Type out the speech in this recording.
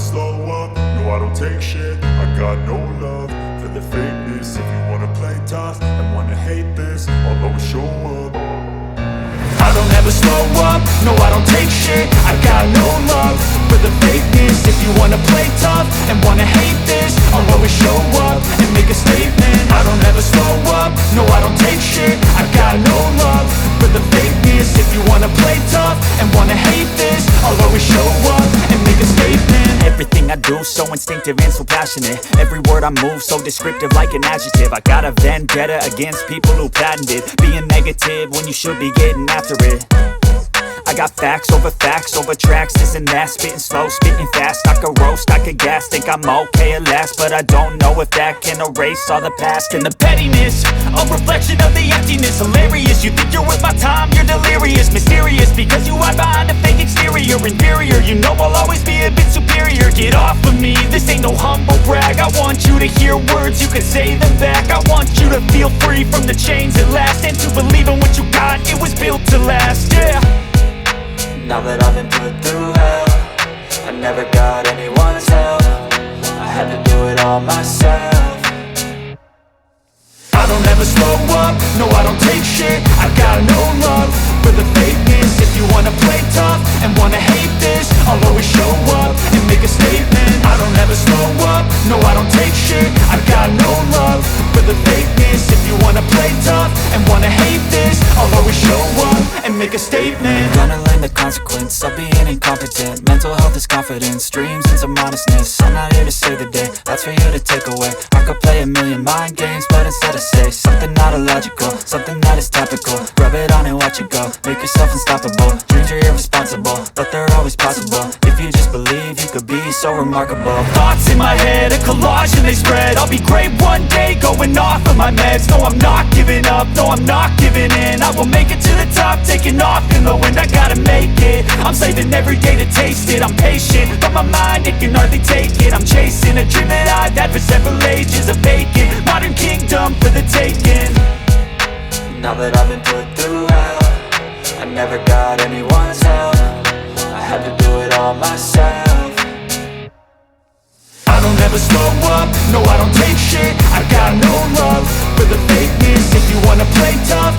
slow up, no I don't take shit. I got no love for the fakeness. If you wanna play tough and wanna hate this, I'll always show up. I don't ever slow up, no I don't take shit. I got no love for the fakeness. If you wanna play tough and wanna hate this, I'll always show up and make a statement. I don't ever slow up, no I don't take shit. I got no love for the fakeness. If you wanna play tough and wanna hate this, I'll always show up and make a statement. Everything I do so instinctive and so passionate. Every word I move so descriptive like an adjective. I got a vendetta against people who patented being negative when you should be getting after it. I got facts over tracks, this and that. Spitting slow, spitting fast, I could roast, I could gas. Think I'm okay at last, but I don't know if that can erase all the past. And the pettiness, a reflection of the emptiness. Hilarious, you think you're worth my time, you're delirious. Mysterious, because you hide behind a fake exterior. Inferior, you know I'll always be a bit superior. Get off of me, this ain't no humble brag. I want you to hear words, you can say them back. I want you to feel free from the chains at last, and to believe in what you got, it was built to last, yeah. Now that I've been put through hell, I never got anyone's help. I had to do it all myself. I don't ever slow up, no I don't take shit. I got no love for the fakeness. If you wanna play tough and wanna hate this, I'll always show up and make a statement. I don't ever slow up, no I don't take shit. I got no love for the fakeness. If you wanna play tough and wanna hate this, I'll always show up and make a statement. Gonna learn the consequence of being incompetent. Mental health is confidence, dreams and some honestness. I'm not here to save the day, that's for you to take away. I could play a million mind games, but instead I say something not illogical, something that is topical. Rub it on and watch it go, make yourself unstoppable. Dreams are irresponsible, but they're always possible. If you just believe, you could be so remarkable. Thoughts in my head, a collage and they spread. I'll be great one day, going off of my meds. No, I'm not giving up, no, I'm not giving in. I will make it to the top, taking off in the wind. I gotta make it, I'm saving every day to taste it. I'm patient, but my mind, it can hardly take it. I'm chasing a dream that I've had for several ages. A vacant, modern kingdom for the taking. Now that I've been put through hell, I never got anyone's help. I had to do it all myself. I don't ever slow up, no I don't take shit. I got no love for the fakeness. If you wanna play tough